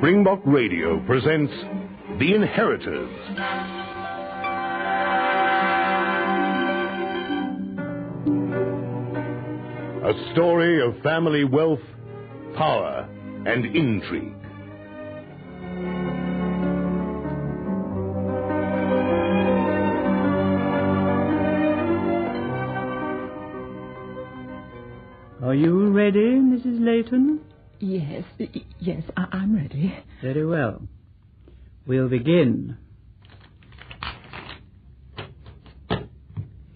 Springbok Radio presents The Inheritors. A story of family wealth, power, and intrigue. Are you ready, Mrs. Layton? Yes, I'm ready. Very well. We'll begin.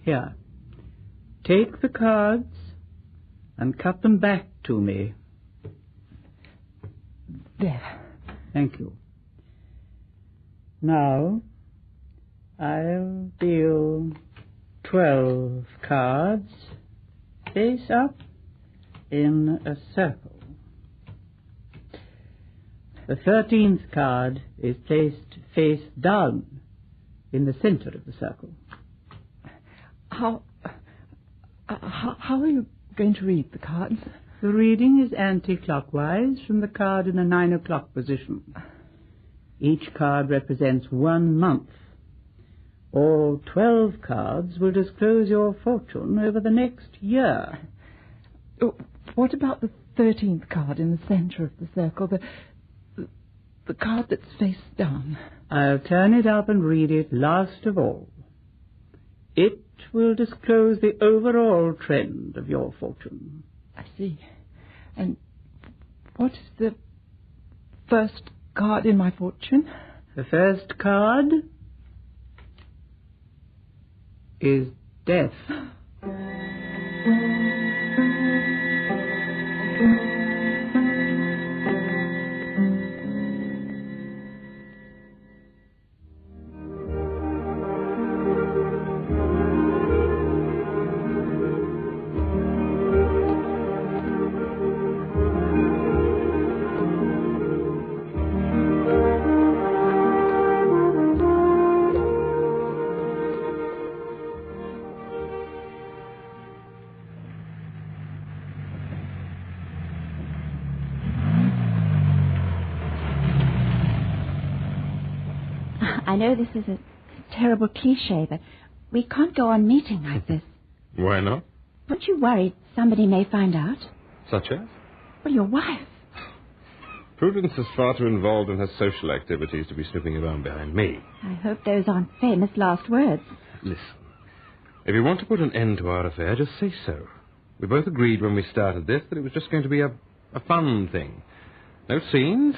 Here. Take the cards and cut them back to me. There. Thank you. Now, I'll deal 12 cards face up in a circle. The 13th card is placed face down in the center of the circle. How are you going to read the cards? The reading is anti-clockwise from the card in the 9 o'clock position. Each card represents 1 month. All 12 cards will disclose your fortune over the next year. Oh, what about the 13th card in the center of the circle? The card that's face down. I'll turn it up and read it last of all. It will disclose the overall trend of your fortune. I see. And what is the first card in my fortune? The first card is death. I know this is a terrible cliché, but we can't go on meeting like this. Why not? Aren't you worried somebody may find out? Such as? Well, your wife. Prudence is far too involved in her social activities to be snooping around behind me. I hope those aren't famous last words. Listen, if you want to put an end to our affair, just say so. We both agreed when we started this that it was just going to be a fun thing. No scenes,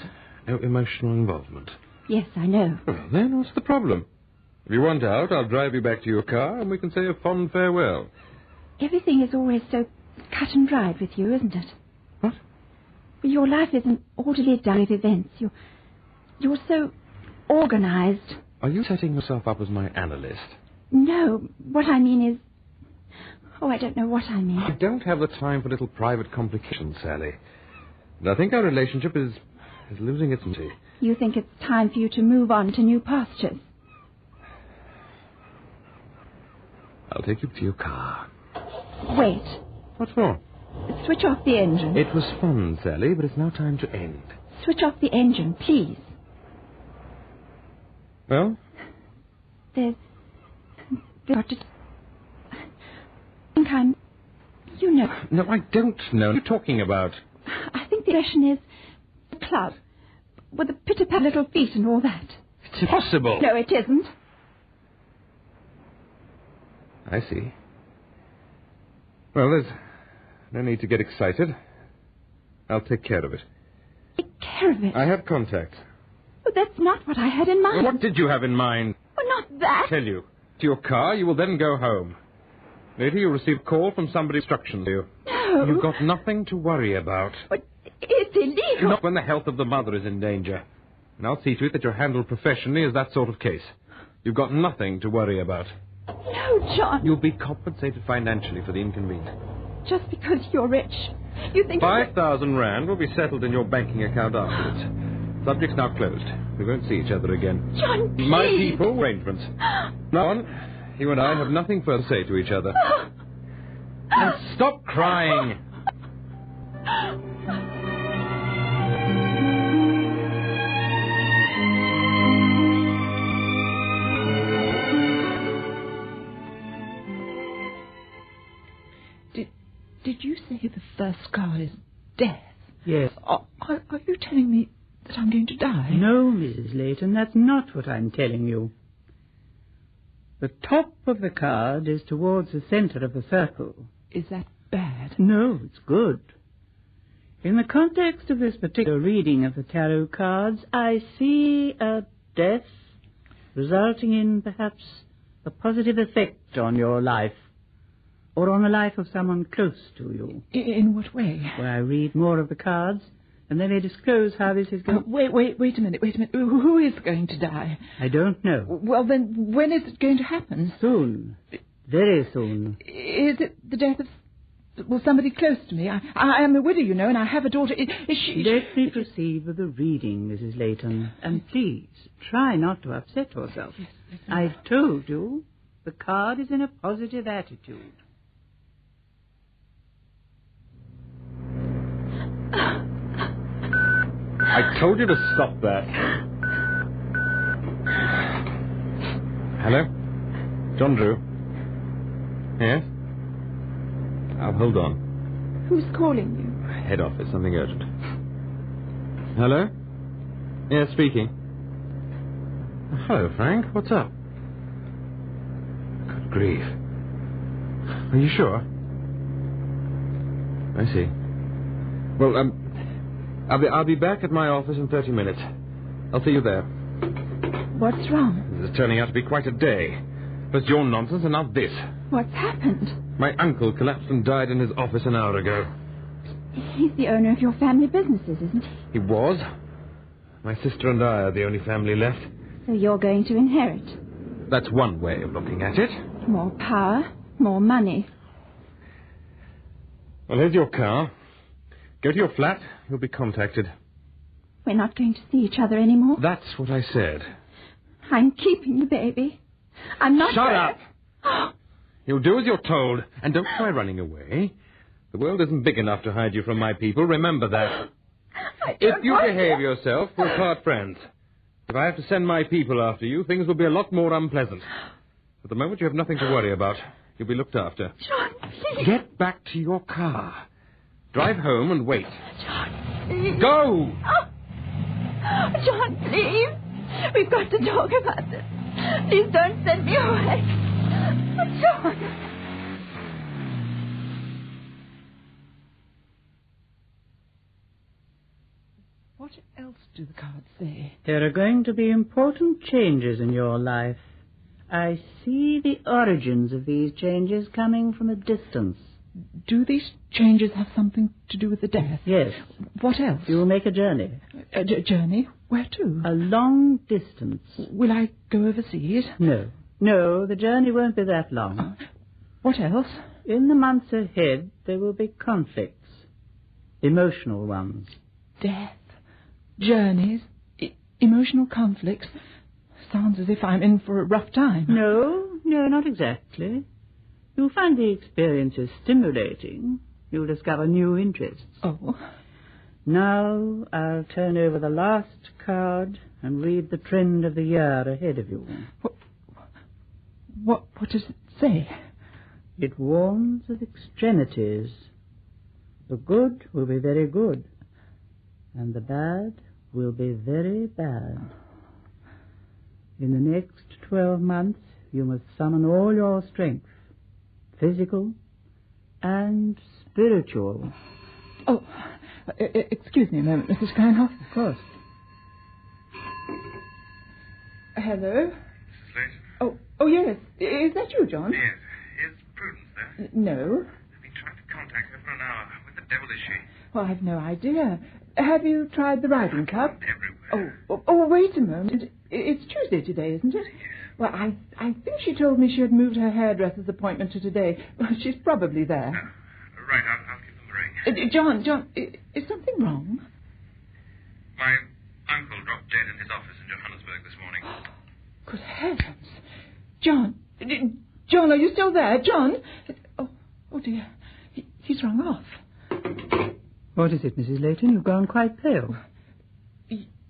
no emotional involvement. Yes, I know. Well, then, what's the problem? If you want out, I'll drive you back to your car and we can say a fond farewell. Everything is always so cut and dried with you, isn't it? What? Well, your life is an orderly diary of events. You're so organized. Are you setting yourself up as my analyst? No, what I mean is... Oh, I don't know what I mean. I don't have the time for little private complications, Sally. And I think our relationship is losing its beauty. You think it's time for you to move on to new pastures? I'll take you to your car. Wait. What for? Switch off the engine. It was fun, Sally, but it's now time to end. Switch off the engine, please. Well? There's got to... I think I'm... You know. No, I don't know. What are you talking about? I think the expression is a club. With the pitter-pat little feet and all that. It's impossible. No, it isn't. I see. Well, there's no need to get excited. I'll take care of it. Take care of it? I have contacts. Well, that's not what I had in mind. What did you have in mind? Well, not that. I tell you. To your car, you will then go home. Later, you'll receive a call from somebody instructions to you. No. You've got nothing to worry about. But it's illegal. Not when the health of the mother is in danger. And I'll see to it that you're handled professionally as that sort of case. You've got nothing to worry about. No, John. You'll be compensated financially for the inconvenience. Just because you're rich. You think... 5,000 rand will be settled in your banking account afterwards. Subject's now closed. We won't see each other again. John, please. My people, arrangements. Now on, you and I have nothing further to say to each other. And stop crying. first card is death. Yes. Are you telling me that I'm going to die? No, Mrs. Layton, that's not what I'm telling you. The top of the card is towards the centre of the circle. Is that bad? No, it's good. In the context of this particular reading of the tarot cards, I see a death resulting in perhaps a positive effect on your life, or on the life of someone close to you. In what way? Well, I read more of the cards, and then they disclose how this is going... Wait a minute. Who is going to die? I don't know. Well, then, when is it going to happen? Soon. Very soon. Is it the death of... Well, somebody close to me. I am a widow, you know, and I have a daughter. Is she... Let me proceed with the reading, Mrs. Layton. And please, try not to upset yourself. Yes, I've told you, the card is in a positive attitude. I told you to stop that. Hello? John Drew? Yes? I'll hold on. Who's calling you? Head office, something urgent. Hello? Yes, speaking. Hello, Frank. What's up? Good grief. Are you sure? I see. Well, I'll be back at my office in 30 minutes. I'll see you there. What's wrong? This is turning out to be quite a day. First your nonsense and now this. What's happened? My uncle collapsed and died in his office an hour ago. He's the owner of your family businesses, isn't he? He was. My sister and I are the only family left. So you're going to inherit. That's one way of looking at it. More power, more money. Well, here's your car. Go to your flat. You'll be contacted. We're not going to see each other anymore. That's what I said. I'm keeping the baby. I'm not... Shut up! You'll do as you're told, and don't try running away. The world isn't big enough to hide you from my people. Remember that. If you behave yourself, we'll part friends. If I have to send my people after you, things will be a lot more unpleasant. At the moment, you have nothing to worry about. You'll be looked after. John, please. Get back to your car. Drive home and wait. John, please. Go! Oh. John, please. We've got to talk about this. Please don't send me away. John. What else do the cards say? There are going to be important changes in your life. I see the origins of these changes coming from a distance. Do these changes have something to do with the death? Yes. What else? You will make a journey. A journey? Where to? A long distance. Will I go overseas? No, the journey won't be that long. What else? In the months ahead, there will be conflicts. Emotional ones. Death. Journeys. Emotional conflicts. Sounds as if I'm in for a rough time. No, not exactly. You'll find the experiences stimulating. You'll discover new interests. Oh. Now I'll turn over the last card and read the trend of the year ahead of you. What does it say? It warns of extremities. The good will be very good, and the bad will be very bad. In the next 12 months, you must summon all your strength, physical and spiritual. Oh, excuse me a moment, Mrs. Kleinhoff. Of course. Hello? Mrs. Layton? Oh, yes. Is that you, John? Yes. Is Prudence there? No. I've been trying to contact her for an hour. Where the devil is she? Well, I've no idea. Have you tried the riding club? Everywhere. Oh, wait a moment. It's Tuesday today, isn't it? Yes. Well, I think she told me she had moved her hairdresser's appointment to today. Well, she's probably there. Right, I'll give them the ring. John, is something wrong? My uncle dropped dead in his office in Johannesburg this morning. Good heavens. John, are you still there? John? Oh dear. He's rung off. What is it, Mrs. Layton? You've gone quite pale.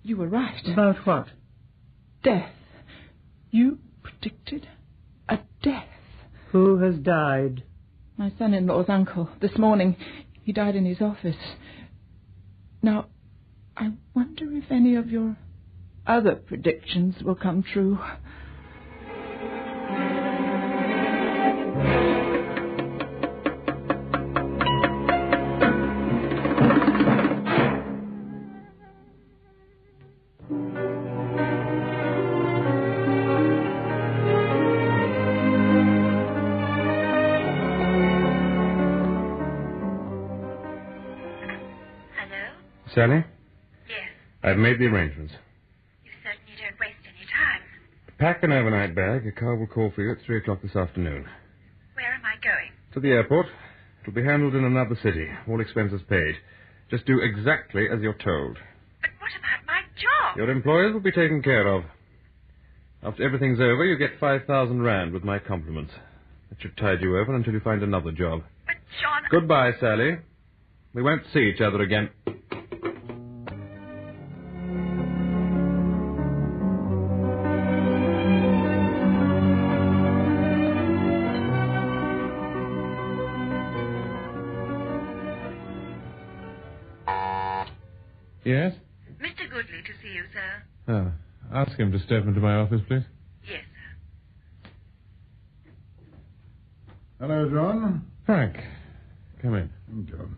You were right. About what? Death. You predicted a death. Who has died? My son-in-law's uncle, this morning. He died in his office. Now, I wonder if any of your other predictions will come true. Sally? Yes. I've made the arrangements. You certainly don't waste any time. Pack an overnight bag. A car will call for you at 3 o'clock this afternoon. Where am I going? To the airport. It'll be handled in another city. All expenses paid. Just do exactly as you're told. But what about my job? Your employers will be taken care of. After everything's over, you get 5,000 rand with my compliments. That should tide you over until you find another job. But, John... Goodbye, Sally. We won't see each other again. Yes? Mr. Goodley to see you, sir. Ask him to step into my office, please. Yes, sir. Hello, John. Frank, come in. John.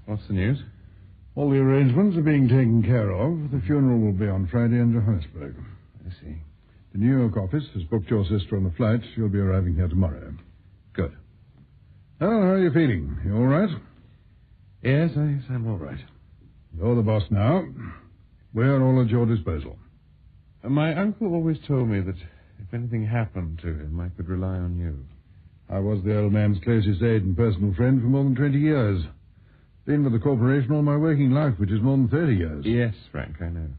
What's the news? All the arrangements are being taken care of. The funeral will be on Friday in Johannesburg. I see. The New York office has booked your sister on the flight. She'll be arriving here tomorrow. Good. Oh, how are you feeling? You all right? Yes, I'm all right. You're the boss now. We're all at your disposal. My uncle always told me that if anything happened to him, I could rely on you. I was the old man's closest aide and personal friend for more than 20 years. Been with the corporation all my working life, which is more than 30 years. Yes, Frank, I know.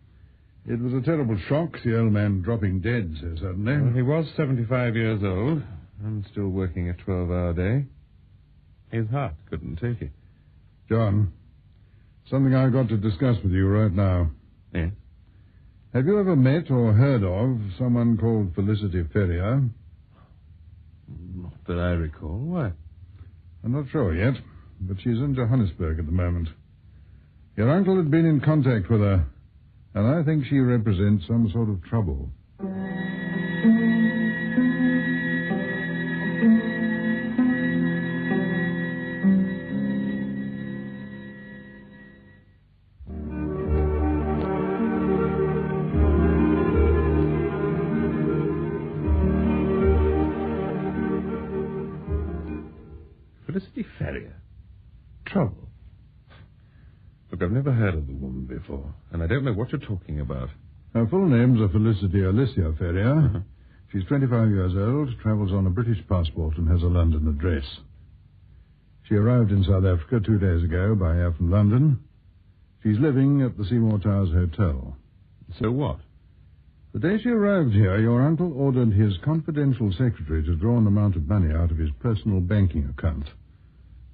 It was a terrible shock, the old man dropping dead so suddenly. Well, he was 75 years old and still working a 12-hour day. His heart couldn't take it. John, something I've got to discuss with you right now. Yes? Have you ever met or heard of someone called Felicity Ferrier? Not that I recall. Why? I'm not sure yet, but she's in Johannesburg at the moment. Your uncle had been in contact with her, and I think she represents some sort of trouble. Felicity Ferrier? Trouble? Look, I've never heard of the woman before, and I don't know what you're talking about. Her full name's Felicity Alicia Ferrier. Uh-huh. She's 25 years old, travels on a British passport, and has a London address. She arrived in South Africa 2 days ago by air from London. She's living at the Seymour Towers Hotel. So what? The day she arrived here, your uncle ordered his confidential secretary to draw an amount of money out of his personal banking account.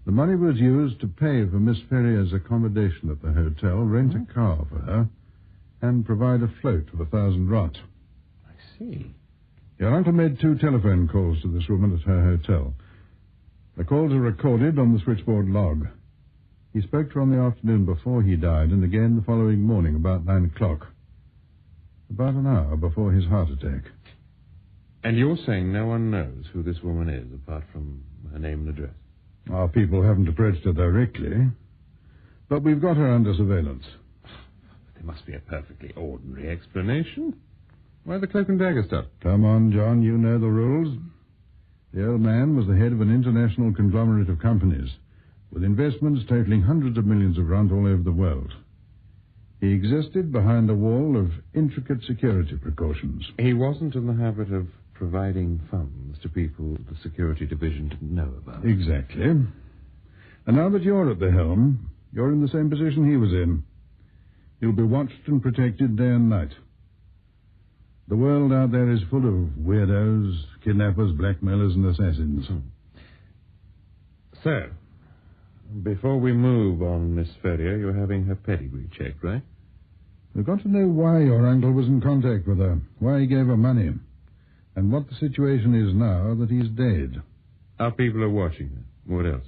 The money was used to pay for Miss Ferrier's accommodation at the hotel, rent a car for her, and provide a float of 1,000 rand. I see. Your uncle made 2 telephone calls to this woman at her hotel. The calls are recorded on the switchboard log. He spoke to her on the afternoon before he died, and again the following morning about 9 o'clock. About an hour before his heart attack. And you're saying no one knows who this woman is, apart from her name and address? Our people haven't approached her directly, but we've got her under surveillance. There must be a perfectly ordinary explanation. Why the cloak and dagger stuff? Come on, John, you know the rules. The old man was the head of an international conglomerate of companies, with investments totaling hundreds of millions of rand all over the world. He existed behind a wall of intricate security precautions. He wasn't in the habit of providing funds to people the security division didn't know about. Exactly. And now that you're at the helm, you're in the same position he was in. You'll be watched and protected day and night. The world out there is full of weirdos, kidnappers, blackmailers, and assassins. So, before we move on Miss Ferrier, you're having her pedigree checked, right? We've got to know why your uncle was in contact with her, why he gave her money, and what the situation is now that he's dead. Our people are watching her. What else?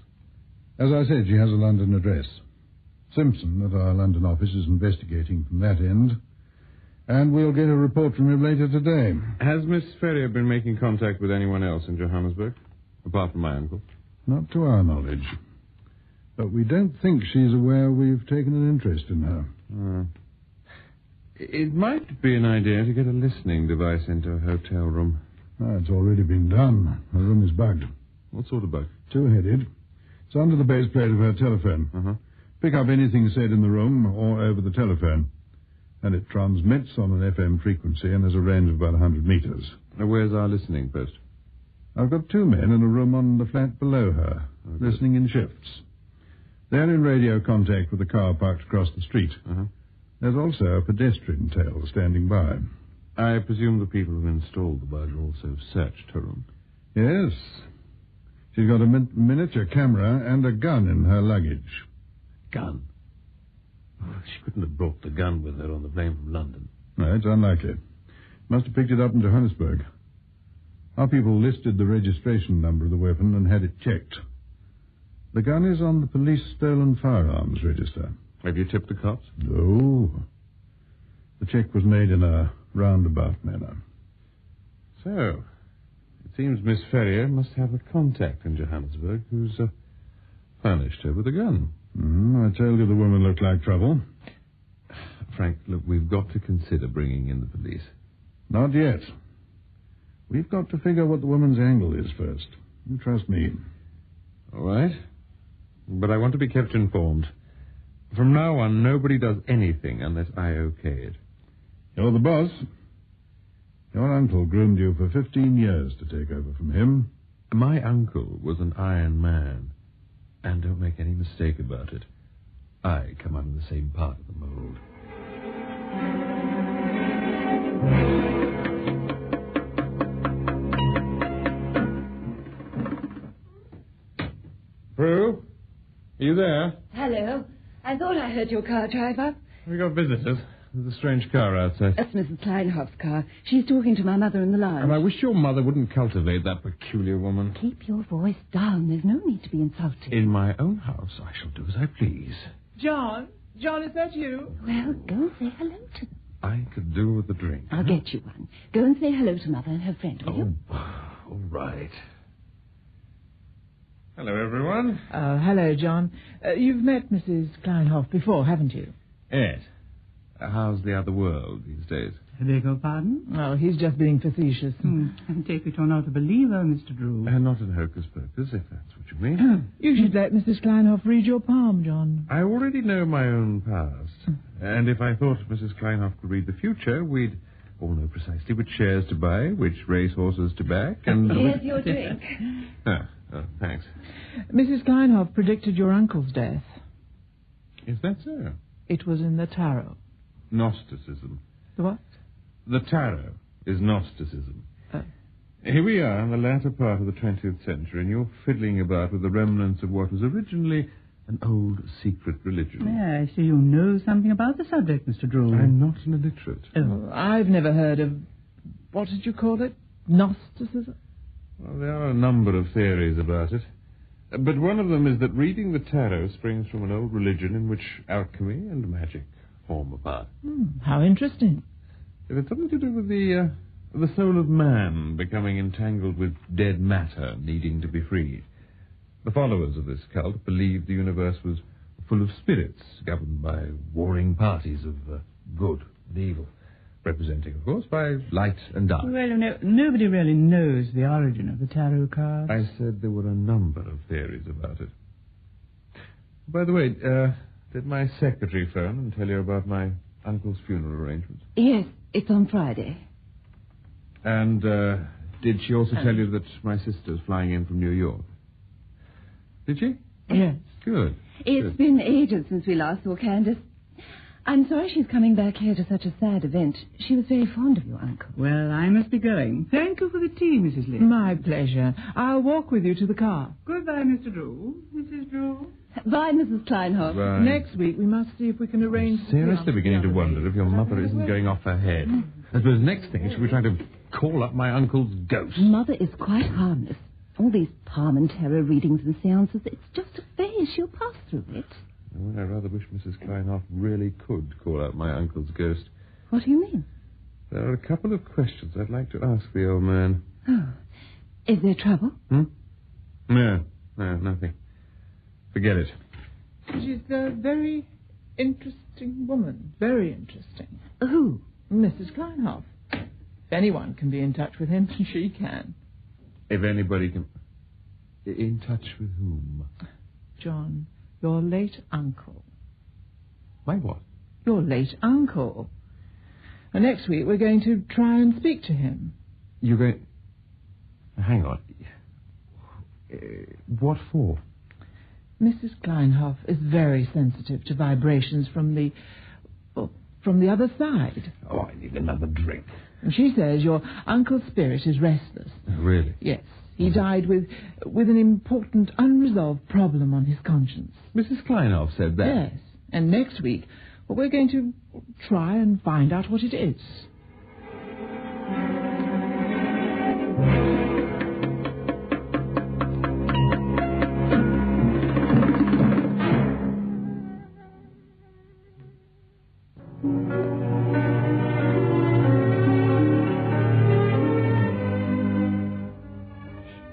As I said, she has a London address. Simpson at our London office is investigating from that end, and we'll get a report from him later today. Has Miss Ferrier been making contact with anyone else in Johannesburg, apart from my uncle? Not to our knowledge. But we don't think she's aware we've taken an interest in her. It might be an idea to get a listening device into a hotel room. It's already been done. Her room is bugged. What sort of bug? Two-headed. It's under the base plate of her telephone. Uh-huh. Pick up anything said in the room or over the telephone. And it transmits on an FM frequency and has a range of about 100 meters. Now, where's our listening post? I've got 2 men in a room on the flat below her, listening in shifts. They're in radio contact with the car parked across the street. Uh-huh. There's also a pedestrian tail standing by. I presume the people who installed the bug also searched her room. Yes. She's got a miniature camera and a gun in her luggage. Gun? Oh, she couldn't have brought the gun with her on the plane from London. No, it's unlikely. Must have picked it up in Johannesburg. Our people listed the registration number of the weapon and had it checked. The gun is on the police stolen firearms register. Have you tipped the cops? No. The check was made in a roundabout manner. So, it seems Miss Ferrier must have a contact in Johannesburg who's furnished her with a gun. I told you the woman looked like trouble. Frank, look, we've got to consider bringing in the police. Not yet. We've got to figure what the woman's angle is first. You trust me. All right. But I want to be kept informed. From now on, nobody does anything unless I okay it. You're the boss. Your uncle groomed you for 15 years to take over from him. My uncle was an iron man. And don't make any mistake about it. I come out of the same part of the mold. Prue? Are you there? Hello. I thought I heard your car drive up. We got visitors. There's a strange car outside. That's Mrs. Kleinhoff's car. She's talking to my mother in the lounge. And I wish your mother wouldn't cultivate that peculiar woman. Keep your voice down. There's no need to be insulted. In my own house, I shall do as I please. John, is that you? Well, go and say hello to them. I could do with a drink. I'll get you one. Go and say hello to Mother and her friend, will you? All right. Hello, everyone. Hello, John. You've met Mrs. Kleinhoff before, haven't you? Yes. How's the other world these days? I beg your pardon? Oh, he's just being facetious. I take it you're not a believer, Mr. Drew. Not in hocus pocus, if that's what you mean. You should let Mrs. Kleinhoff read your palm, John. I already know my own past. And if I thought Mrs. Kleinhoff could read the future, we'd all know precisely which shares to buy, which racehorses to back, and... Here's your drink. Thanks. Mrs. Kleinhoff predicted your uncle's death. Is that so? It was in the tarot. Gnosticism. The what? The tarot is Gnosticism. Oh. Here we are in the latter part of the 20th century, and you're fiddling about with the remnants of what was originally an old secret religion. Yeah, I see you know something about the subject, Mr. Drew. I'm not an illiterate. Oh, I've never heard of... What did you call it? Gnosticism? Well, there are a number of theories about it. But one of them is that reading the tarot springs from an old religion in which alchemy and magic form a part. How interesting. It had something to do with the soul of man becoming entangled with dead matter needing to be freed. The followers of this cult believed the universe was full of spirits governed by warring parties of good and evil, representing, of course, by light and dark. Well, nobody really knows the origin of the tarot cards. I said there were a number of theories about it. By the way, did my secretary phone and tell you about my uncle's funeral arrangements? Yes, it's on Friday. And did she also tell you that my sister's flying in from New York? Did she? Yes. Good. It's been ages since we last saw Candace. I'm sorry she's coming back here to such a sad event. She was very fond of your uncle. Well, I must be going. Thank you for the tea, Mrs. Lee. My pleasure. I'll walk with you to the car. Goodbye, Mr. Drew. Mrs. Drew. Bye, Mrs. Kleinhoff. Bye. Next week, we must see if we can arrange... I'm seriously beginning to wonder if your mother isn't going off her head. I suppose next thing she'll be trying to call up my uncle's ghost. Mother is quite harmless. All these palm and tarot readings and seances, it's just a phase. She'll pass through it. Well, I rather wish Mrs. Kleinhoff really could call out my uncle's ghost. What do you mean? There are a couple of questions I'd like to ask the old man. Oh. Is there trouble? No, nothing. Forget it. She's a very interesting woman. Very interesting. Who? Mrs. Kleinhoff. If anyone can be in touch with him, she can. If anybody can... In touch with whom? John, your late uncle. My what? Your late uncle. And next week we're going to try and speak to him. You're going... Hang on. What for? Mrs. Kleinhoff is very sensitive to vibrations from the other side. Oh, I need another drink. And she says your uncle's spirit is restless. Really? Yes. He died with an important unresolved problem on his conscience. Mrs. Kleinhoff said that? Yes. And next week, we're going to try and find out what it is.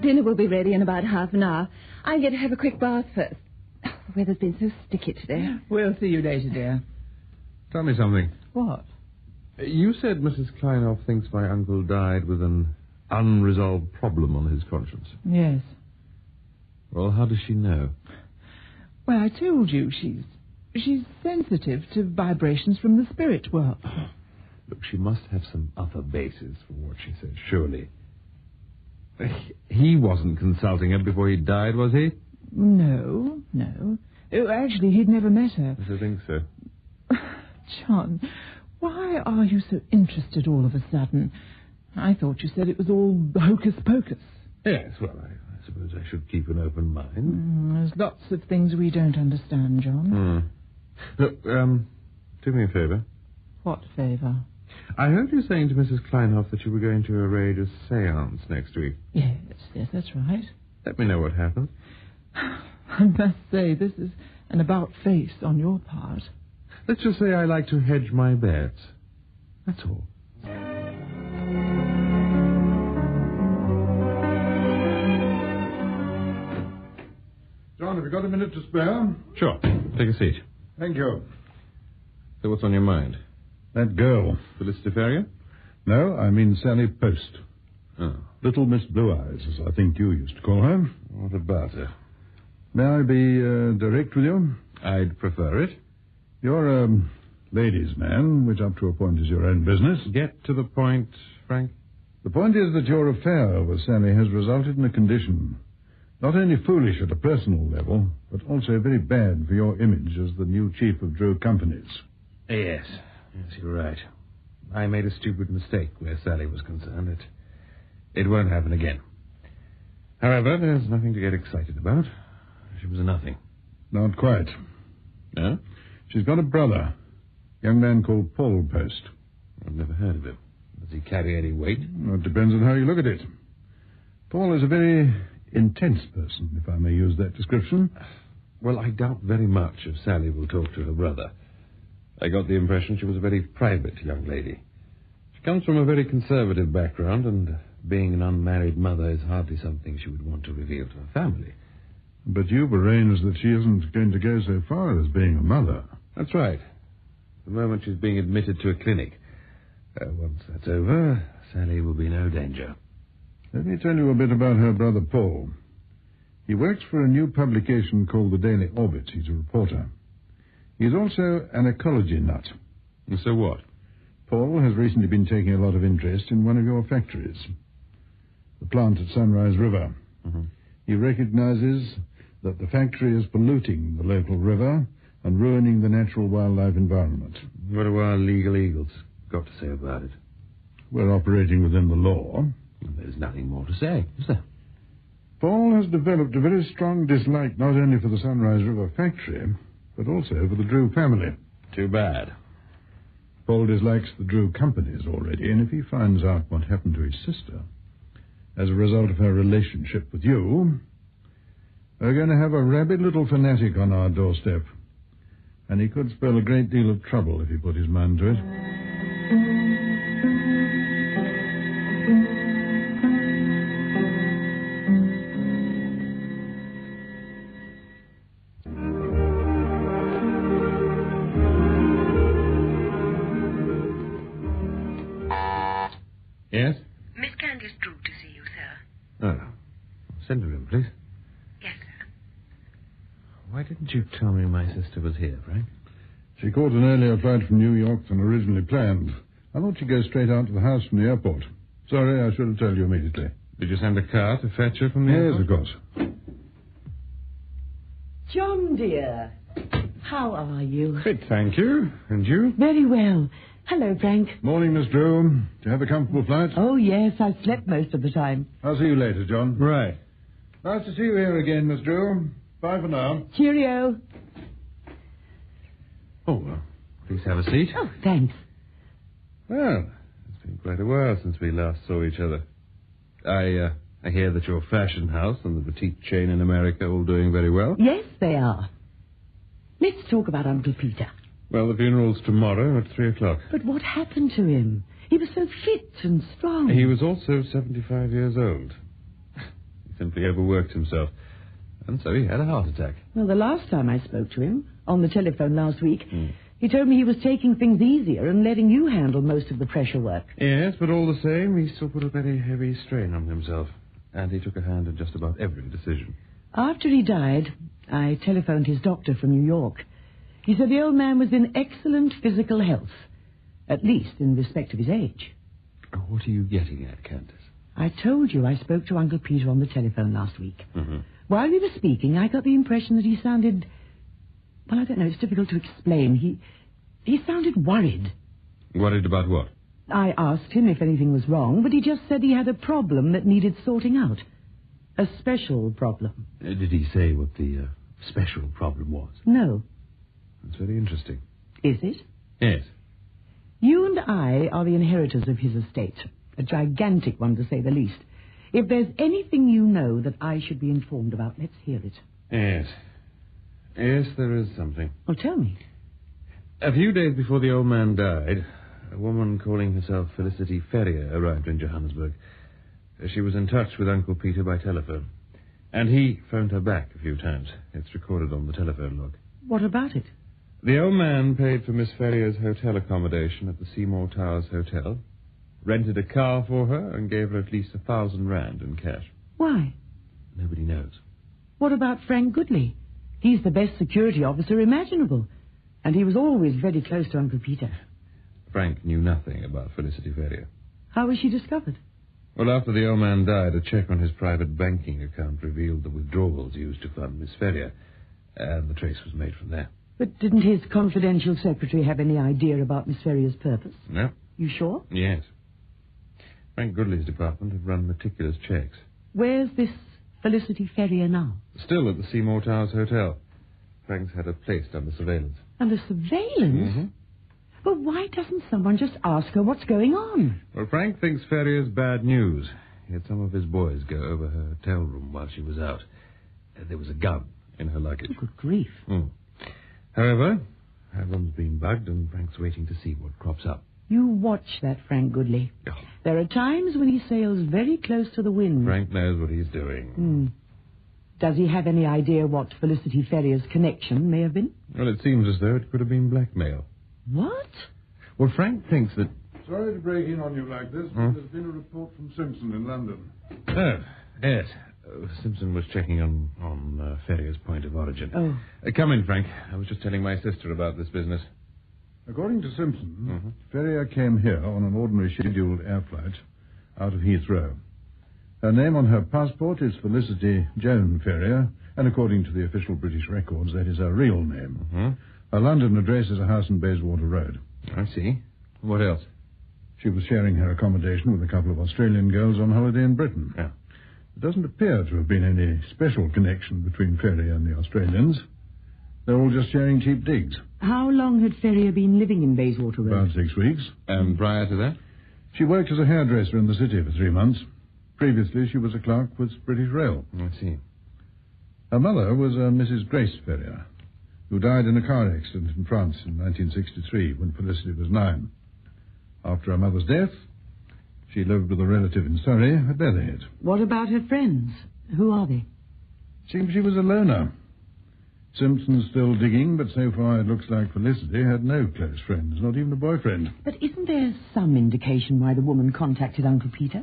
Dinner will be ready in about half an hour. I'm going to have a quick bath first. Oh, the weather's been so sticky today. We'll see you later, dear. Tell me something. What? You said Mrs. Kleinhoff thinks my uncle died with an unresolved problem on his conscience. Yes. Well, how does she know? Well, I told you she's sensitive to vibrations from the spirit world. Look, she must have some other basis for what she said, surely. He wasn't consulting her before he died, was he? No. Oh, actually, he'd never met her. I think so. John, why are you so interested all of a sudden? I thought you said it was all hocus pocus. Yes, well, I suppose I should keep an open mind. There's lots of things we don't understand, John. Look, do me a favour. What favour? I heard you saying to Mrs. Kleinhoff that you were going to arrange a séance next week. Yes, that's right. Let me know what happens. I must say, this is an about-face on your part. Let's just say I like to hedge my bets. That's all. John, have you got a minute to spare? Sure. Take a seat. Thank you. So what's on your mind? That girl. Felicity Ferrier? No, I mean Sally Post. Oh. Little Miss Blue Eyes, as I think you used to call her. What about her? May I be direct with you? I'd prefer it. You're a ladies' man, which up to a point is your own business. Get to the point, Frank. The point is that your affair with Sally has resulted in a condition not only foolish at a personal level, but also very bad for your image as the new chief of Drew Companies. Yes, you're right. I made a stupid mistake where Sally was concerned. It won't happen again. However, there's nothing to get excited about. She was a nothing. Not quite. No? She's got a brother, a young man called Paul Post. I've never heard of him. Does he carry any weight? Well, it depends on how you look at it. Paul is a very intense person, if I may use that description. Well, I doubt very much if Sally will talk to her brother. I got the impression she was a very private young lady. She comes from a very conservative background, and being an unmarried mother is hardly something she would want to reveal to her family. But you've arranged that she isn't going to go so far as being a mother. That's right. The moment she's being admitted to a clinic. Once that's over, Sally will be no danger. Let me tell you a bit about her brother Paul. He works for a new publication called the Daily Orbit. He's a reporter. He's also an ecology nut. And so what? Paul has recently been taking a lot of interest in one of your factories, the plant at Sunrise River. Mm-hmm. He recognizes that the factory is polluting the local river and ruining the natural wildlife environment. What do our legal eagles got to say about it? We're operating within the law. There's nothing more to say, is there? Paul has developed a very strong dislike not only for the Sunrise River factory, but also for the Drew family. Too bad. Paul dislikes the Drew companies already, and if he finds out what happened to his sister, as a result of her relationship with you, we're going to have a rabid little fanatic on our doorstep. And he could spell a great deal of trouble if he put his mind to it. Yes? Miss Candice Drew to see you, sir. Oh. Send her in, please. Yes, sir. Why didn't you tell me my sister was here, Frank? She caught an earlier flight from New York than originally planned. I thought she'd go straight out to the house from the airport. Sorry, I should have told you immediately. Did you send a car to fetch her from the Yes, airport? of course. John, dear, how are you? Fit, thank you. And you? Very well. Hello, Frank. Morning, Miss Drew. Do you have a comfortable flight? Oh, yes, I slept most of the time. I'll see you later, John. Right. Nice to see you here again, Miss Drew. Bye for now. Cheerio. Oh, well, please have a seat. Oh, thanks. Well, it's been quite a while since we last saw each other. I hear that your fashion house and the boutique chain in America are all doing very well. Yes, they are. Let's talk about Uncle Peter. Well, the funeral's tomorrow at 3 o'clock. But what happened to him? He was so fit and strong. He was also 75 years old. He simply overworked himself. And so he had a heart attack. Well, the last time I spoke to him, on the telephone last week, he told me he was taking things easier and letting you handle most of the pressure work. Yes, but all the same, he still put a very heavy strain on himself. And he took a hand in just about every decision. After he died, I telephoned his doctor from New York. He said the old man was in excellent physical health, at least in respect of his age. What are you getting at, Candace? I told you I spoke to Uncle Peter on the telephone last week. Mm-hmm. While we were speaking, I got the impression that he sounded... Well, I don't know, it's difficult to explain. He sounded worried. Worried about what? I asked him if anything was wrong, but he just said he had a problem that needed sorting out. A special problem. Did he say what the special problem was? No. That's very interesting. Is it? Yes. You and I are the inheritors of his estate. A gigantic one, to say the least. If there's anything you know that I should be informed about, let's hear it. Yes. Yes, there is something. Well, tell me. A few days before the old man died, a woman calling herself Felicity Ferrier arrived in Johannesburg. She was in touch with Uncle Peter by telephone. And he phoned her back a few times. It's recorded on the telephone log. What about it? The old man paid for Miss Ferrier's hotel accommodation at the Seymour Towers Hotel, rented a car for her, and gave her at least 1,000 rand in cash. Why? Nobody knows. What about Frank Goodley? He's the best security officer imaginable. And he was always very close to Uncle Peter. Frank knew nothing about Felicity Ferrier. How was she discovered? Well, after the old man died, a check on his private banking account revealed the withdrawals used to fund Miss Ferrier, and the trace was made from there. But didn't his confidential secretary have any idea about Miss Ferrier's purpose? No. You sure? Yes. Frank Goodley's department had run meticulous checks. Where's this Felicity Ferrier now? Still at the Seymour Towers Hotel. Frank's had her placed under surveillance. Under surveillance? Mm-hmm. But why doesn't someone just ask her what's going on? Well, Frank thinks Ferrier's bad news. He had some of his boys go over her hotel room while she was out. There was a gun in her luggage. Oh, good grief. However, her room's been bugged, and Frank's waiting to see what crops up. You watch that Frank Goodley. Oh. There are times when he sails very close to the wind. Frank knows what he's doing. Does he have any idea what Felicity Ferrier's connection may have been? Well, it seems as though it could have been blackmail. What? Well, Frank thinks that... Sorry to break in on you like this, but there's been a report from Simpson in London. Oh, yes. Simpson was checking on Ferrier's point of origin. Oh. Come in, Frank. I was just telling my sister about this business. According to Simpson, Ferrier came here on an ordinary scheduled air flight out of Heathrow. Her name on her passport is Felicity Joan Ferrier, and according to the official British records, that is her real name. Her London address is a house in Bayswater Road. I see. What else? She was sharing her accommodation with a couple of Australian girls on holiday in Britain. Yeah. There doesn't appear to have been any special connection between Ferrier and the Australians. They're all just sharing cheap digs. How long had Ferrier been living in Bayswater Road? About 6 weeks. And prior to that? She worked as a hairdresser in the city for 3 months. Previously, she was a clerk with British Rail. I see. Her mother was a Mrs. Grace Ferrier, who died in a car accident in France in 1963 when Felicity was 9. After her mother's death, she lived with a relative in Surrey at Leatherhead. What about her friends? Who are they? Seems she was a loner. Simpson's still digging, but so far it looks like Felicity had no close friends, not even a boyfriend. But isn't there some indication why the woman contacted Uncle Peter?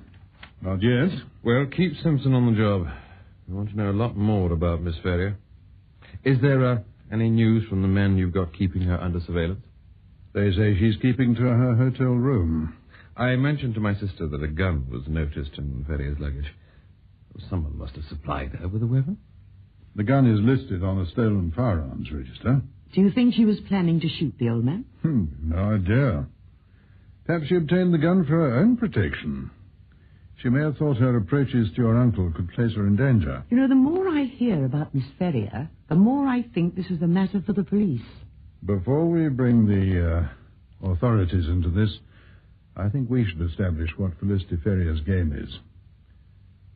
Not yet. Well, keep Simpson on the job. We want to know a lot more about Miss Ferrier. Is there any news from the men you've got keeping her under surveillance? They say she's keeping to her hotel room. I mentioned to my sister that a gun was noticed in Ferrier's luggage. Someone must have supplied her with a weapon. The gun is listed on a stolen firearms register. Do you think she was planning to shoot the old man? No idea. Perhaps she obtained the gun for her own protection. She may have thought her approaches to your uncle could place her in danger. You know, the more I hear about Miss Ferrier, the more I think this is a matter for the police. Before we bring the authorities into this, I think we should establish what Felicity Ferrier's game is.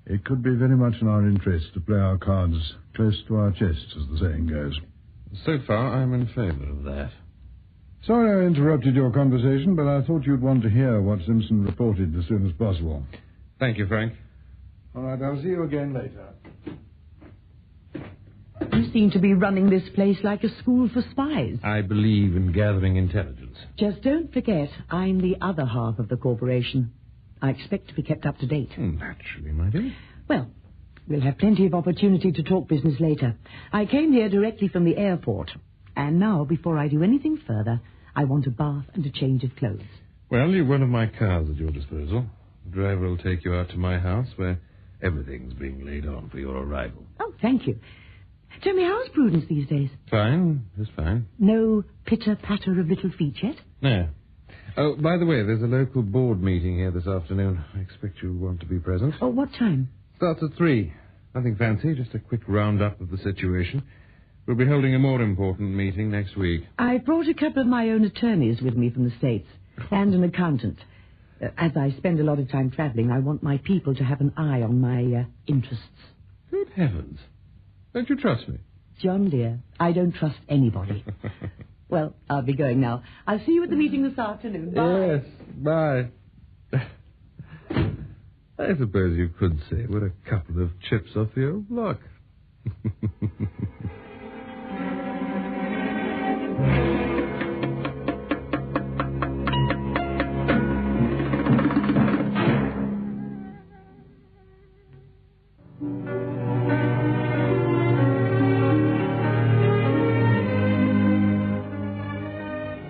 It could be very much in our interest to play our cards close to our chests, as the saying goes. So far, I'm in favour of that. Sorry I interrupted your conversation, but I thought you'd want to hear what Simpson reported as soon as possible. Thank you, Frank. All right, I'll see you again later. You seem to be running this place like a school for spies. I believe in gathering intelligence. Just don't forget, I'm the other half of the corporation. I expect to be kept up to date. Naturally, my dear. Well, we'll have plenty of opportunity to talk business later. I came here directly from the airport. And now, before I do anything further, I want a bath and a change of clothes. Well, you've one of my cars at your disposal. The driver will take you out to my house, where everything's being laid on for your arrival. Oh, thank you. Tell me, how's Prudence these days? Fine, just fine. No pitter-patter of little feet yet? No. Oh, by the way, there's a local board meeting here this afternoon. I expect you want to be present. Oh, what time? Starts at 3. Nothing fancy, just a quick roundup of the situation. We'll be holding a more important meeting next week. I brought a couple of my own attorneys with me from the States, and an accountant. As I spend a lot of time travelling, I want my people to have an eye on my interests. Good heavens. Don't you trust me? John, dear, I don't trust anybody. Well, I'll be going now. I'll see you at the meeting this afternoon. Bye. Yes, bye. I suppose you could say we're a couple of chips off the old block.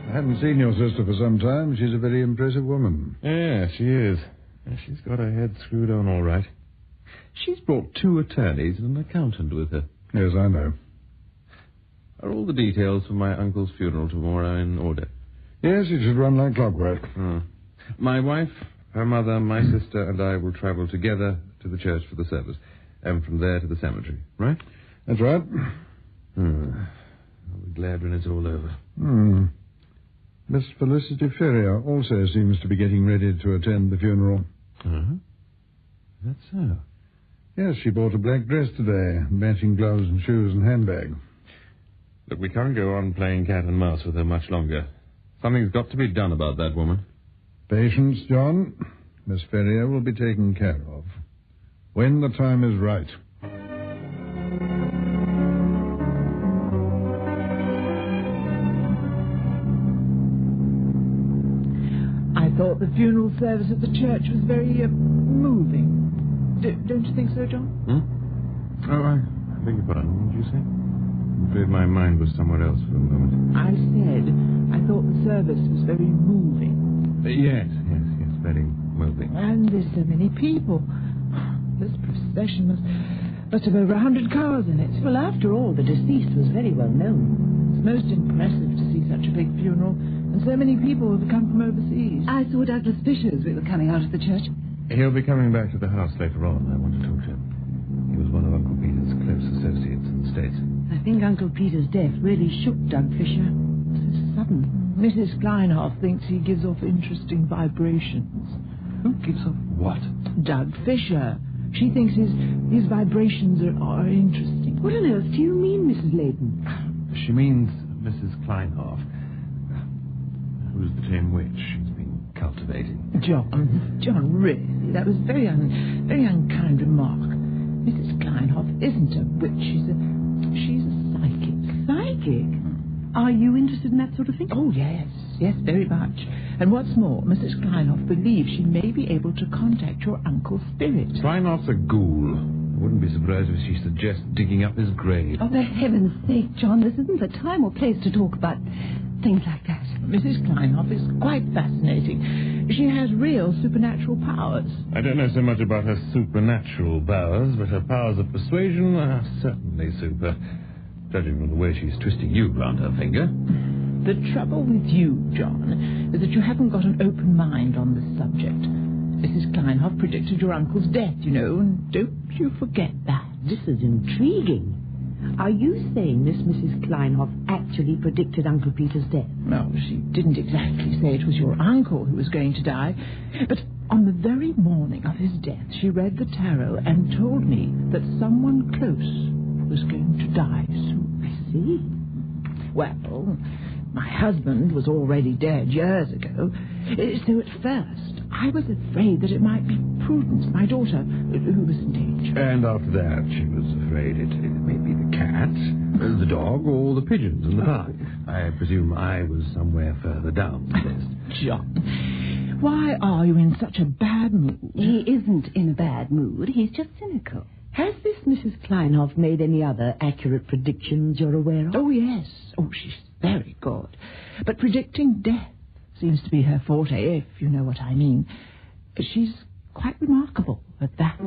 I haven't seen your sister for some time. She's a very impressive woman. Yeah, she is. She's got her head screwed on all right. She's brought 2 attorneys and an accountant with her. Yes, I know. Are all the details for my uncle's funeral tomorrow in order? Yes, it should run like clockwork. My wife, her mother, my sister, and I will travel together to the church for the service, and from there to the cemetery, right? That's right. I'll be glad when it's all over. Miss Felicity Ferrier also seems to be getting ready to attend the funeral. That's so. Yes, she bought a black dress today, matching gloves and shoes and handbag. Look, we can't go on playing cat and mouse with her much longer. Something's got to be done about that woman. Patience, John. Miss Ferrier will be taken care of when the time is right. I thought the funeral service at the church was very moving. Don't you think so, John? Oh, I beg your pardon. What did you say? I'm afraid my mind was somewhere else for a moment. I said I thought the service was very moving. Yes, very moving. And there's so many people. This procession must have over 100 cars in it. Well, after all, the deceased was very well known. It's most impressive to see such a big funeral, and so many people have come from overseas. I saw Douglas Fisher as we were coming out of the church. He'll be coming back to the house later on. I want to talk to him. He was one of Uncle Peter's close associates in the States. I think Uncle Peter's death really shook Doug Fisher. So sudden. Mrs. Kleinhoff thinks he gives off interesting vibrations. Who gives off what? Doug Fisher. She thinks his vibrations are interesting. What on earth do you mean, Mrs. Layton? She means Mrs. Kleinhoff, who's the tame witch she's been cultivating. John, really, that was very unkind remark. Mrs. Kleinhoff isn't a witch. She's a psychic. Psychic? Are you interested in that sort of thing? Oh, yes, very much. And what's more, Mrs. Kleinhoff believes she may be able to contact your uncle's spirit. Kleinhoff's a ghoul. I wouldn't be surprised if she suggests digging up his grave. Oh, for heaven's sake, John, this isn't the time or place to talk about things like that. Mrs. Kleinhoff is quite fascinating. She has real supernatural powers. I don't know so much about her supernatural powers, but her powers of persuasion are certainly super. Judging from the way she's twisting you round her finger. The trouble with you, John, is that you haven't got an open mind on this subject. Mrs. Kleinhoff predicted your uncle's death, you know, and don't you forget that. This is intriguing. Are you saying this Mrs. Kleinhoff actually predicted Uncle Peter's death? Well, she didn't exactly say it was your uncle who was going to die, but on the very morning of his death, she read the tarot and told me that someone close was going to die soon. I see. Well, my husband was already dead years ago, so at first I was afraid that it might be Prudence, my daughter, who was in danger. And after that, she was afraid it may be the cat, the dog, or the pigeons in the park. I presume I was somewhere further down the list. John, why are you in such a bad mood? He isn't in a bad mood. He's just cynical. Has this Mrs. Kleinhoff made any other accurate predictions you're aware of? Oh, yes. Oh, she's very good. But predicting death seems to be her forte, if you know what I mean. She's quite remarkable at that.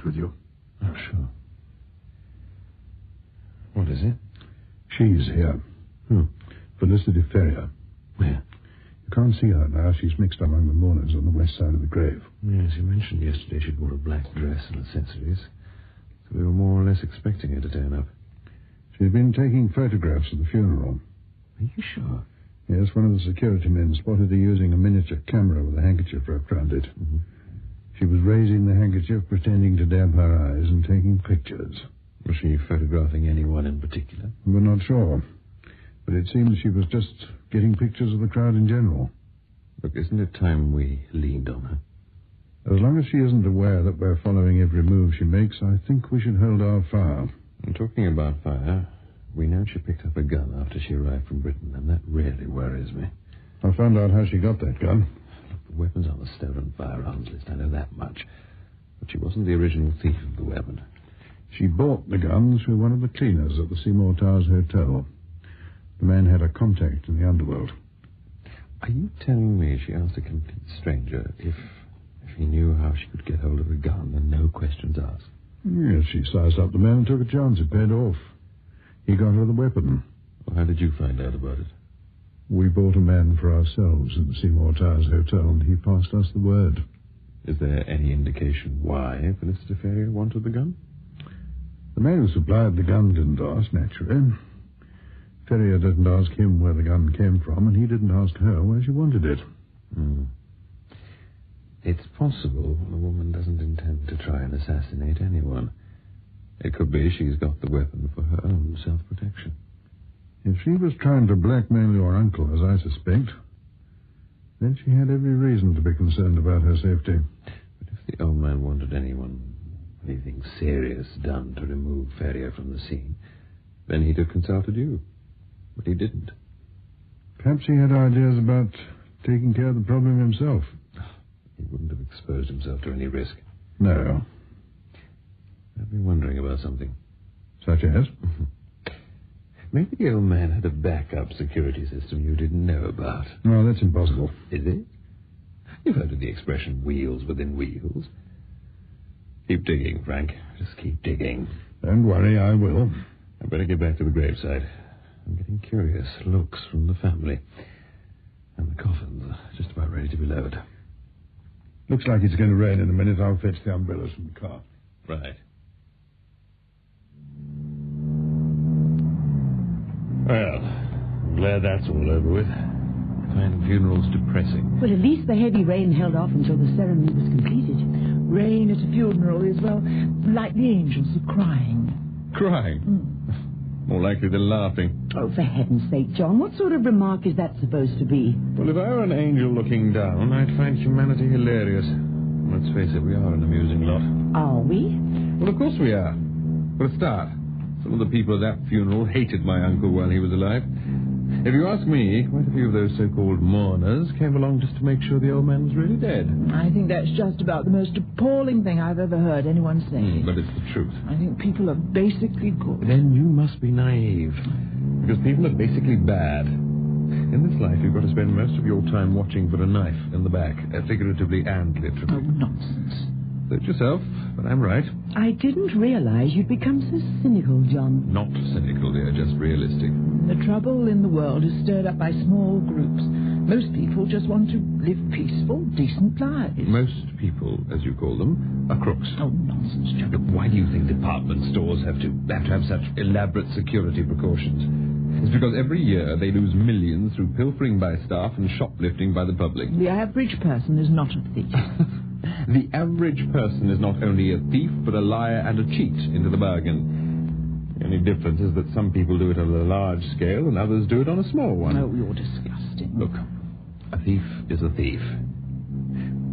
With you. Oh, sure. What is it? She's here. Felicity Ferrier. Where? You can't see her now. She's mixed among the mourners on the west side of the grave. Yes, you mentioned yesterday she'd worn a black dress and accessories. So we were more or less expecting her to turn up. She's been taking photographs of the funeral. Are you sure? Yes, one of the security men spotted her using a miniature camera with a handkerchief wrapped around it. Mm-hmm. She was raising the handkerchief, pretending to dab her eyes and taking pictures. Was she photographing anyone in particular? We're not sure. But it seems she was just getting pictures of the crowd in general. Look, isn't it time we leaned on her? As long as she isn't aware that we're following every move she makes, I think we should hold our fire. And talking about fire, we know she picked up a gun after she arrived from Britain, and that really worries me. I found out how she got that gun. The weapon's on the stolen firearms list, I know that much. But she wasn't the original thief of the weapon. She bought the gun through one of the cleaners at the Seymour Towers Hotel. The man had a contact in the underworld. Are you telling me she asked a complete stranger if he knew how she could get hold of a gun and no questions asked? Yes, she sized up the man and took a chance. It paid off. He got her the weapon. Well, how did you find out about it? We bought a man for ourselves at the Seymour Towers Hotel, and he passed us the word. Is there any indication why Felicity Ferrier wanted the gun? The man who supplied the gun didn't ask, naturally. Ferrier didn't ask him where the gun came from, and he didn't ask her where she wanted it. It's possible the woman doesn't intend to try and assassinate anyone. It could be she's got the weapon for her own self-protection. If she was trying to blackmail your uncle, as I suspect, then she had every reason to be concerned about her safety. But if the old man wanted anything serious done to remove Ferrier from the scene, then he'd have consulted you. But he didn't. Perhaps he had ideas about taking care of the problem himself. He wouldn't have exposed himself to any risk. No. I've been wondering about something. Such as? Maybe the old man had a backup security system you didn't know about. No, that's impossible. Is it? You've heard of the expression wheels within wheels. Keep digging, Frank. Just keep digging. Don't worry, I will. I better get back to the graveside. I'm getting curious looks from the family. And the coffins are just about ready to be lowered. Looks like it's going to rain in a minute. I'll fetch the umbrellas from the car. Right. Well, I'm glad that's all over with. I find funerals depressing. Well, at least the heavy rain held off until the ceremony was completed. Rain at a funeral is, well, like the angels are crying. Crying? More likely they're laughing. Oh, for heaven's sake, John, what sort of remark is that supposed to be? Well, if I were an angel looking down, I'd find humanity hilarious. Let's face it, we are an amusing lot. Are we? Well, of course we are. For a start, some of the people at that funeral hated my uncle while he was alive. If you ask me, quite a few of those so-called mourners came along just to make sure the old man was really dead. I think that's just about the most appalling thing I've ever heard anyone say. But it's the truth. I think people are basically good. Then you must be naive. Because people are basically bad. In this life, you've got to spend most of your time watching for a knife in the back, figuratively and literally. Oh, nonsense. Suit yourself, but I'm right. I didn't realize you'd become so cynical, John. Not cynical, dear, just realistic. The trouble in the world is stirred up by small groups. Most people just want to live peaceful, decent lives. Most people, as you call them, are crooks. Oh, nonsense, John. Look, why do you think department stores have to have such elaborate security precautions? It's because every year they lose millions through pilfering by staff and shoplifting by the public. The average person is not a thief. The average person is not only a thief, but a liar and a cheat into the bargain. The only difference is that some people do it on a large scale and others do it on a small one. Oh, you're disgusting. Look, a thief is a thief.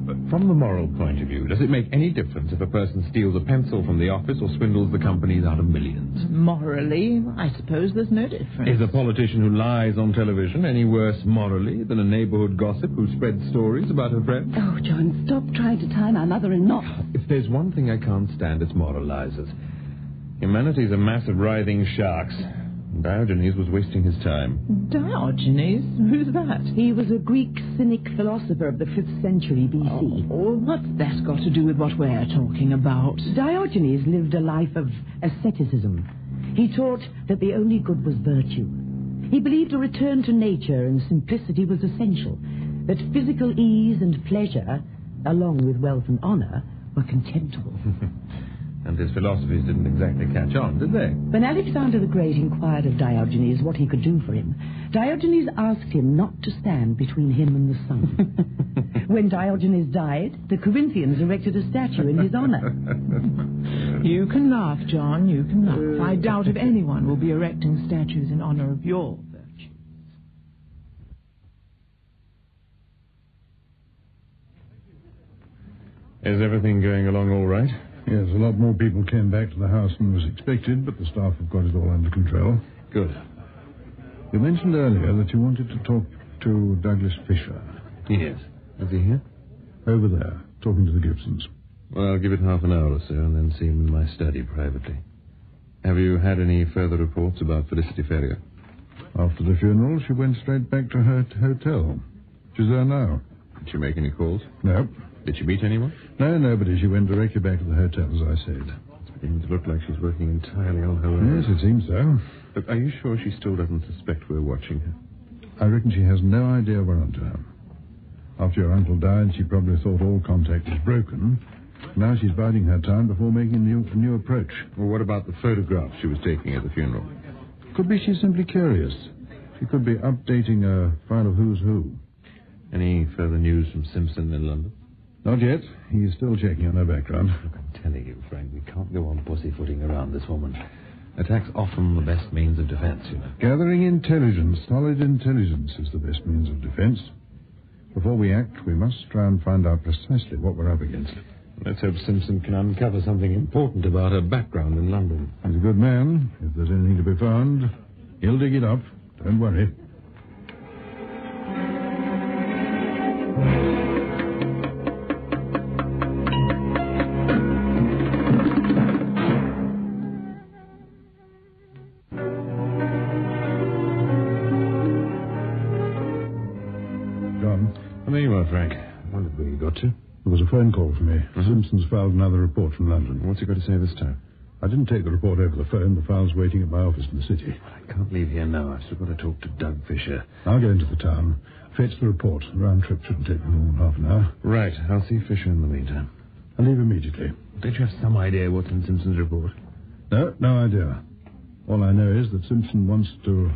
But from the moral point of view, does it make any difference if a person steals a pencil from the office or swindles the companies out of millions? Morally, I suppose there's no difference. Is a politician who lies on television any worse morally than a neighborhood gossip who spreads stories about her friends? Oh, John, stop trying to tie my mother in knots. If there's one thing I can't stand, it's moralizers. Humanity's a mass of writhing sharks. Diogenes was wasting his time. Diogenes? Who's that? He was a Greek cynic philosopher of the 5th century BC. Oh, what's that got to do with what we're talking about? Diogenes lived a life of asceticism. He taught that the only good was virtue. He believed a return to nature and simplicity was essential, that physical ease and pleasure, along with wealth and honor, were contemptible. And his philosophies didn't exactly catch on, did they? When Alexander the Great inquired of Diogenes what he could do for him, Diogenes asked him not to stand between him and the sun. When Diogenes died, the Corinthians erected a statue in his honor. You can laugh, John, you can laugh. I doubt if anyone will be erecting statues in honor of your virtues. Is everything going along all right? Yes, a lot more people came back to the house than was expected, but the staff have got it all under control. Good. You mentioned earlier that you wanted to talk to Douglas Fisher. Yes. Is he here? Over there, talking to the Gibsons. Well, I'll give it half an hour or so and then see him in my study privately. Have you had any further reports about Felicity Ferrier? After the funeral, she went straight back to her hotel. She's there now. Did she make any calls? No. Did she meet anyone? No, nobody. She went directly back to the hotel, as I said. It's beginning to look like she's working entirely on her own. Yes, it seems so. But are you sure she still doesn't suspect we're watching her? I reckon she has no idea we're onto her. After your uncle died, she probably thought all contact was broken. Now she's biding her time before making a new approach. Well, what about the photographs she was taking at the funeral? Could be she's simply curious. She could be updating a file of who's who. Any further news from Simpson in London? Not yet. He's still checking on her background. Look, I'm telling you, Frank, we can't go on pussyfooting around this woman. Attack's often the best means of defense, you know. Gathering intelligence, solid intelligence, is the best means of defense. Before we act, we must try and find out precisely what we're up against. Let's hope Simpson can uncover something important about her background in London. He's a good man. If there's anything to be found, he'll dig it up. Don't worry. There you are, Frank. I wondered where you got to. There was a phone call from me. Simpson's filed another report from London. What's he got to say this time? I didn't take the report over the phone. The file's waiting at my office in the city. I can't leave here now. I've still got to talk to Doug Fisher. I'll go into the town. Fetch the report. The round trip shouldn't take more than half an hour. Right. I'll see Fisher in the meantime. I'll leave immediately. Don't you have some idea what's in Simpson's report? No idea. All I know is that Simpson wants to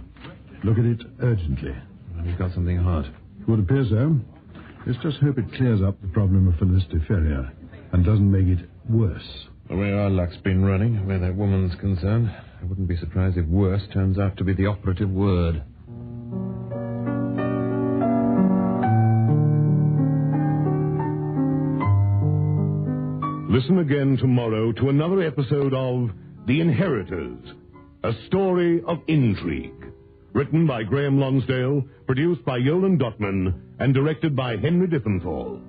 look at it urgently. Well, he's got something hot. It would appear so. Let's just hope it clears up the problem of Felicity Ferrier and doesn't make it worse. The way our luck's been running, where that woman's concerned, I wouldn't be surprised if worse turns out to be the operative word. Listen again tomorrow to another episode of The Inheritors, a story of intrigue. Written by Graham Lonsdale, produced by Yolan Dotman, and directed by Henry Diffenthal.